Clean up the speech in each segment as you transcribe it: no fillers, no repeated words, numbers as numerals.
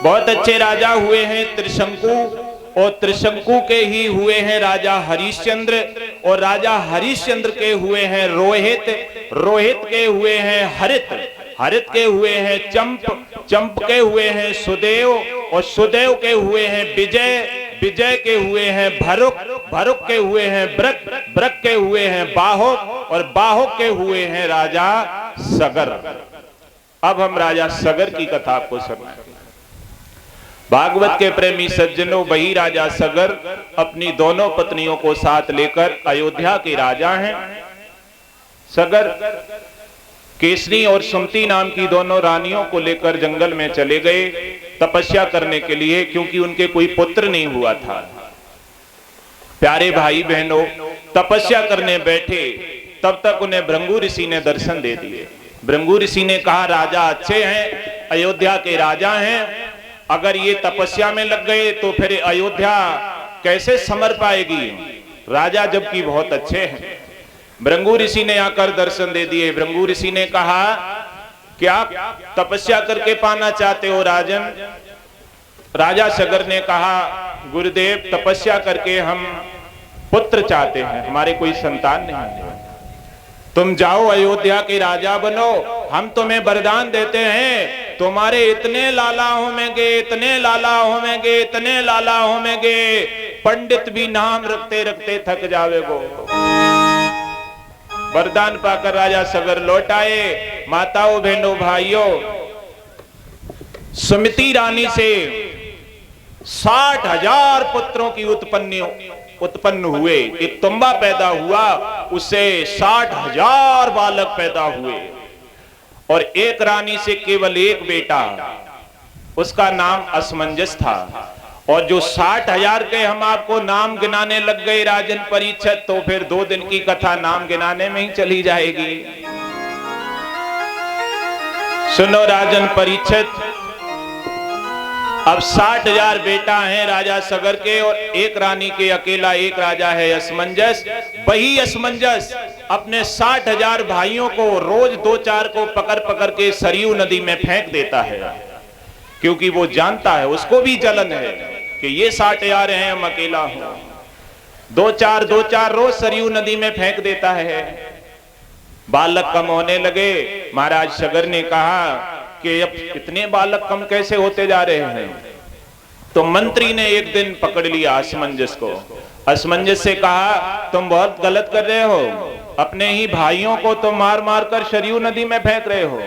बहुत अच्छे राजा हुए हैं त्रिशंकु, और त्रिशंकु के ही हुए हैं राजा हरिश्चंद्र, और राजा हरिश्चंद्र के हुए हैं रोहित, रोहित के हुए हैं हरित, हरित के हुए हैं चंप, चंप के हुए हैं सुदेव, और सुदेव के हुए हैं विजय, विजय के हुए हैं भरुक, भरुक के हुए हैं ब्रक, ब्रक के हुए हैं बाहुक, और बाहुक के हुए हैं राजा सगर। अब हम राजा सगर की कथा आपको सुनाएंगे। भागवत के प्रेमी सज्जनों, वही राजा सगर अपनी दोनों पत्नियों को साथ लेकर अयोध्या के राजा हैं। सगर केसरी और सुमति नाम की दोनों रानियों को लेकर जंगल में चले गए तपस्या करने के लिए, क्योंकि उनके कोई पुत्र नहीं हुआ था। प्यारे भाई बहनों, तपस्या करने बैठे तब तक उन्हें भृंगु ऋषि ने दर्शन दे दिए। भृंगु ऋषि ने कहा, राजा अच्छे हैं, अयोध्या के राजा हैं, अगर ये तपस्या में लग गए तो फिर अयोध्या कैसे संवर पाएगी, राजा जबकि बहुत अच्छे हैं। भृंगु ऋषि ने आकर दर्शन दे दिए। भृंगु ऋषि ने कहा, क्या तपस्या करके पाना चाहते हो राजन? राजा सगर ने कहा, गुरुदेव तपस्या करके हम पुत्र चाहते हैं, हमारे कोई संतान नहीं है। तुम जाओ अयोध्या के राजा बनो, हम तुम्हें वरदान देते हैं, तुम्हारे इतने लाला होंगे, इतने लाला होंगे, इतने लाला होंगे, पंडित भी नाम रखते रखते थक जावेगो। वरदान पाकर राजा सगर लौट आए। माताओं बहनों भाइयों, सुमति रानी से 60,000 पुत्रों की उत्पन्न हुए। एक तुम्बा पैदा हुआ, उससे 60,000 बालक पैदा हुए, और एक रानी से केवल एक बेटा, उसका नाम असमंजस था। और जो 60,000 के हम आपको नाम गिनाने लग गए राजन परीक्षित, तो फिर 2 दिन की कथा नाम गिनाने में ही चली जाएगी। सुनो राजन परीक्षित, अब 60,000 बेटा हैं राजा सगर के, और एक रानी के अकेला एक राजा है असमंजस। वही असमंजस अपने 60,000 भाइयों को रोज 2-4 को पकड़ पकड़ के सरयू नदी में फेंक देता है, क्योंकि वो जानता है, उसको भी जलन है कि ये 60,000 हैं, हम अकेला हूं। 2-4 रोज सरयू नदी में फेंक देता है। बालक कम होने लगे। महाराज सगर ने कहा कि अब इतने बालक कम कैसे होते जा रहे हैं? तो मंत्री ने एक दिन पकड़ लिया असमंजस को। असमंजस से कहा, तुम बहुत गलत कर रहे हो, अपने ही भाइयों को तुम मार मार कर सरयू नदी में फेंक रहे हो।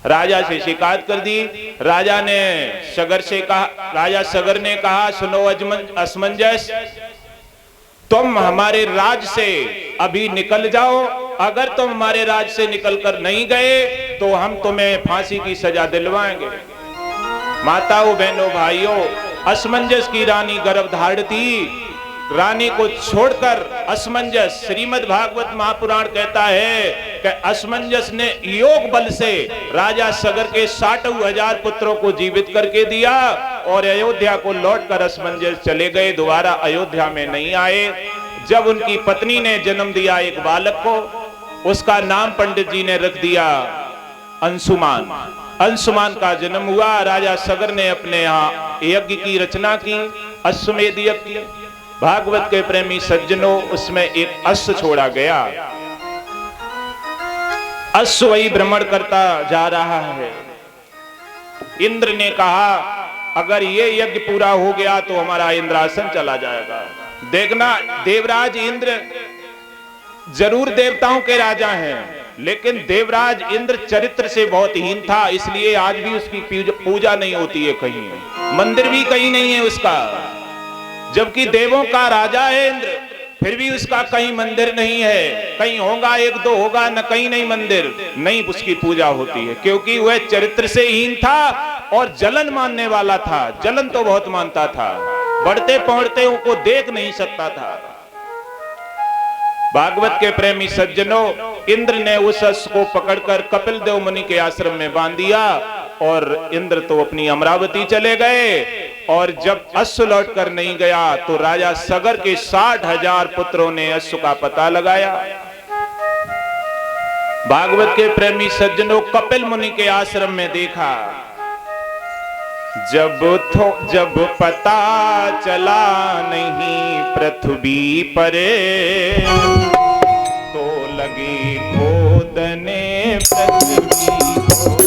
राजा से शिकायत कर दी। राजा ने सगर से कहा, राजा सगर ने कहा, सुनो असमंजस, तुम हमारे राज से अभी निकल जाओ, अगर तुम हमारे राज से निकल कर नहीं गए तो हम तुम्हें फांसी की सजा दिलवाएंगे। माताओं बहनों भाइयों, असमंजस की रानी गर्भधारिणी थी। रानी को छोड़कर असमंजस, श्रीमद् भागवत महापुराण कहता है कि असमंजस ने योग बल से राजा सगर के 60,000 पुत्रों को जीवित करके दिया, और अयोध्या को लौटकर असमंजस चले गए, दोबारा अयोध्या में नहीं आए। जब उनकी पत्नी ने जन्म दिया एक बालक को, उसका नाम पंडित जी ने रख दिया अंशुमान। अंशुमान का जन्म हुआ। राजा सगर ने अपने यहाँ यज्ञ की रचना की, अश्वमेध यज्ञ। भागवत के प्रेमी सज्जनों, उसमें एक अश्व छोड़ा गया। अश्व वही भ्रमण करता जा रहा है। इंद्र ने कहा, अगर ये यज्ञ पूरा हो गया तो हमारा इंद्रासन चला जाएगा। देखना, देवराज इंद्र जरूर देवताओं के राजा हैं, लेकिन देवराज इंद्र चरित्र से बहुत हीन था, इसलिए आज भी उसकी पूजा नहीं होती है, कहीं मंदिर भी कहीं नहीं है उसका। जबकि देवों का राजा है इंद्र, फिर भी उसका कहीं मंदिर नहीं है। कहीं होगा 1-2 होगा, न कहीं नहीं मंदिर, नहीं उसकी पूजा होती है, क्योंकि वह चरित्र से हीन था और जलन मानने वाला था। जलन तो बहुत मानता था, बढ़ते पहुंचते उनको देख नहीं सकता था। भागवत के प्रेमी सज्जनों, इंद्र ने उस अश्व को पकड़कर कपिल देव मुनि के आश्रम में बांध दिया, और इंद्र तो अपनी अमरावती चले गए। और जब अश्व लौट कर नहीं गया तो राजा सगर के 60,000 पुत्रों ने अश्व का पता लगाया। भागवत के प्रेमी सज्जनों, कपिल मुनि के आश्रम में देखा जब पता चला नहीं पृथ्वी परे, तो लगी खोदने पृथ्वी को।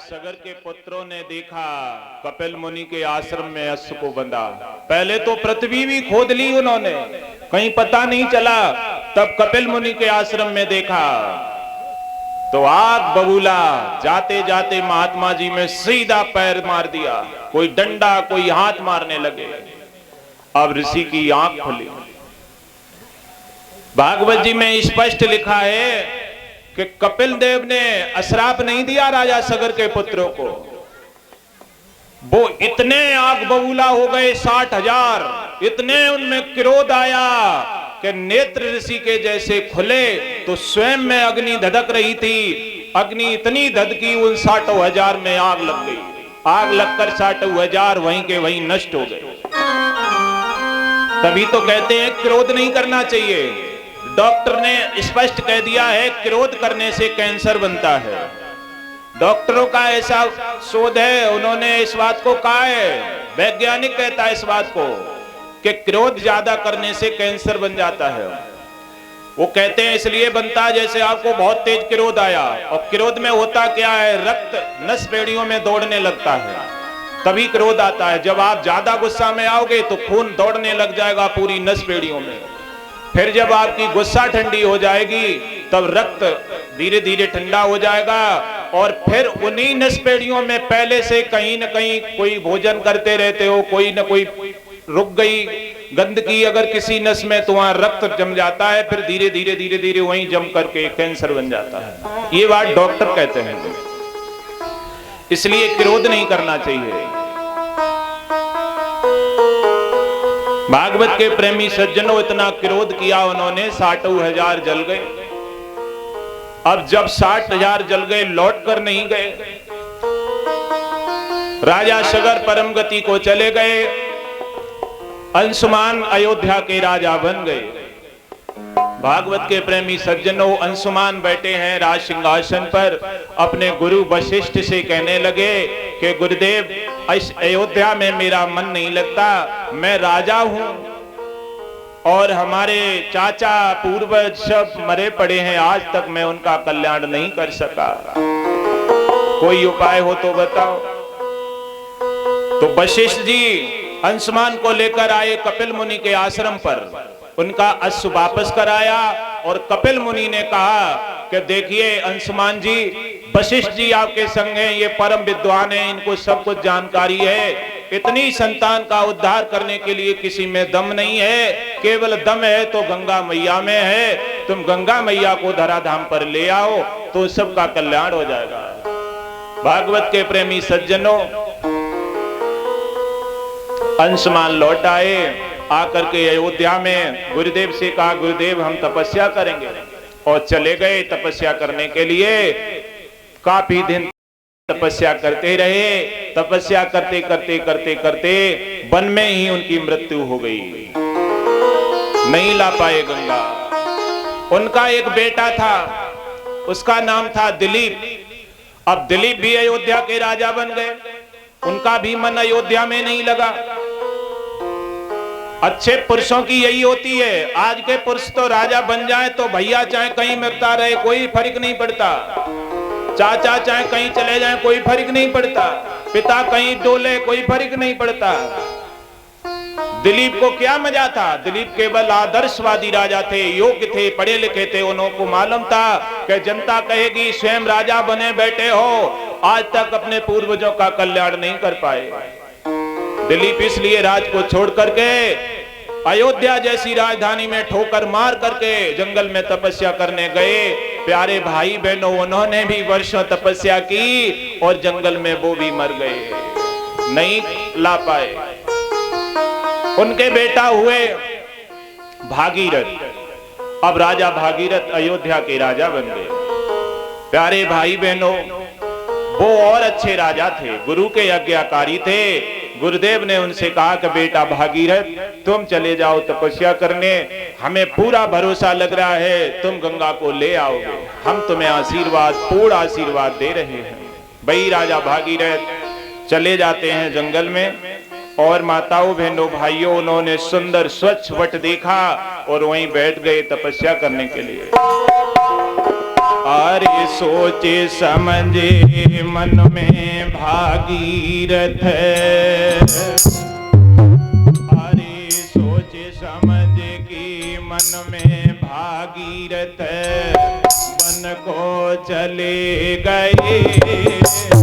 सगर के पुत्रों ने देखा कपिल मुनि के आश्रम में अश्व को बंधा। पहले तो पृथ्वी भी खोद ली उन्होंने, कहीं पता नहीं चला। तब कपिल मुनि के आश्रम में देखा तो आग बबूला, जाते जाते महात्मा जी में सीधा पैर मार दिया। कोई डंडा कोई हाथ मारने लगे। अब ऋषि की आंख खुली। भागवत जी में स्पष्ट लिखा है कि कपिल देव ने अश्राप नहीं दिया राजा सगर के पुत्रों को। वो इतने आग बबूला हो गए 60,000, इतने उनमें क्रोध आया कि नेत्र ऋषि के जैसे खुले तो स्वयं में अग्नि धधक रही थी। अग्नि इतनी धधकी उन 60,000 में आग लग गई। आग लगकर 60,000 वहीं के वहीं नष्ट हो गए। तभी तो कहते हैं क्रोध नहीं करना चाहिए। डॉक्टर ने स्पष्ट कह दिया है क्रोध करने से कैंसर बनता है। डॉक्टरों का ऐसा शोध है, उन्होंने इस बात को कहा है, वैज्ञानिक कहता है इस बात को कि क्रोध ज्यादा करने से कैंसर बन जाता है। वो कहते हैं इसलिए बनता है जैसे आपको बहुत तेज क्रोध आया, और क्रोध में होता क्या है, रक्त नस पेड़ियों में दौड़ने लगता है, तभी क्रोध आता है। जब आप ज्यादा गुस्सा में आओगे तो खून दौड़ने लग जाएगा पूरी नस पेड़ियों में। फिर जब आपकी गुस्सा ठंडी हो जाएगी तब रक्त धीरे धीरे ठंडा हो जाएगा, और फिर उन्हीं नसपेड़ियों में पहले से कहीं न कहीं कोई भोजन करते रहते हो, कोई न कोई रुक गई गंदगी अगर किसी नस में, तो वहां रक्त जम जाता है। फिर धीरे धीरे धीरे धीरे वहीं जम करके कैंसर बन जाता है। ये बात डॉक्टर कहते हैं। इसलिए क्रोध नहीं करना चाहिए। भागवत के प्रेमी सज्जनों, इतना क्रोध किया उन्होंने, 60,000 जल गए। अब जब 60,000 जल गए, लौट कर नहीं गए। राजा सगर परम गति को चले गए। अंशुमान अयोध्या के राजा बन गए। भागवत के प्रेमी सज्जनों, अंशुमान बैठे हैं राज सिंहासन पर, अपने गुरु वशिष्ठ से कहने लगे कि गुरुदेव, इस अयोध्या में मेरा मन नहीं लगता। मैं राजा हूं और हमारे चाचा पूर्वज सब मरे पड़े हैं, आज तक मैं उनका कल्याण नहीं कर सका। कोई उपाय हो तो बताओ। तो वशिष्ठ जी अंशुमान को लेकर आए कपिल मुनि के आश्रम पर। उनका अश्व वापस कराया और कपिल मुनि ने कहा कि देखिए अंशुमान जी, वशिष्ठ जी आपके संग हैं, ये परम विद्वान हैं, इनको सब कुछ जानकारी है। इतनी संतान का उद्धार करने के लिए किसी में दम नहीं है, केवल दम है तो गंगा मैया में है। तुम गंगा मैया को धराधाम पर ले आओ तो सबका कल्याण हो जाएगा। भागवत के प्रेमी सज्जनों, अंशुमान लौट आए, आकर के अयोध्या में गुरुदेव से कहा, गुरुदेव हम तपस्या करेंगे, और चले गए तपस्या करने के लिए। काफी दिन तपस्या करते रहे। तपस्या करते करते करते करते वन में ही उनकी मृत्यु हो गई, नहीं ला पाए गंगा। उनका एक बेटा था, उसका नाम था दिलीप। अब दिलीप भी अयोध्या के राजा बन गए, उनका भी मन अयोध्या में नहीं लगा। अच्छे पुरुषों की यही होती है। आज के पुरुष तो राजा बन जाए तो भैया चाहे कहीं मरता रहे कोई फर्क नहीं पड़ता, चाचा चाहे कहीं चले जाए कोई फर्क नहीं पड़ता, पिता कहीं डोले कोई फर्क नहीं पड़ता। दिलीप को क्या मजा था? दिलीप केवल आदर्शवादी राजा थे, योग्य थे, पढ़े लिखे थे। उनको मालूम था कि जनता कहेगी स्वयं राजा बने बैठे हो, आज तक अपने पूर्वजों का कल्याण नहीं कर पाए। दिलीप इसलिए राज को छोड़ करके अयोध्या जैसी राजधानी में ठोकर मार करके जंगल में तपस्या करने गए। प्यारे भाई बहनों, उन्होंने भी वर्षों तपस्या की और जंगल में वो भी मर गए, नहीं ला पाए। उनके बेटा हुए भागीरथ। अब राजा भागीरथ अयोध्या के राजा बन गए। प्यारे भाई बहनों, वो और अच्छे राजा थे, गुरु के आज्ञाकारी थे। गुरुदेव ने उनसे कहा कि बेटा भागीरथ, तुम चले जाओ तपस्या करने, हमें पूरा भरोसा लग रहा है तुम गंगा को ले आओगे, हम तुम्हें आशीर्वाद, पूर्ण आशीर्वाद दे रहे हैं। भाई राजा भागीरथ चले जाते हैं जंगल में, और माताओं बहनों भाइयों, उन्होंने सुंदर स्वच्छ वट देखा और वहीं बैठ गए तपस्या करने के लिए। अरे सोचे समझे मन में भागीरथ, अरे सोचे समझे कि मन में भागीरथ, वन को चले गए।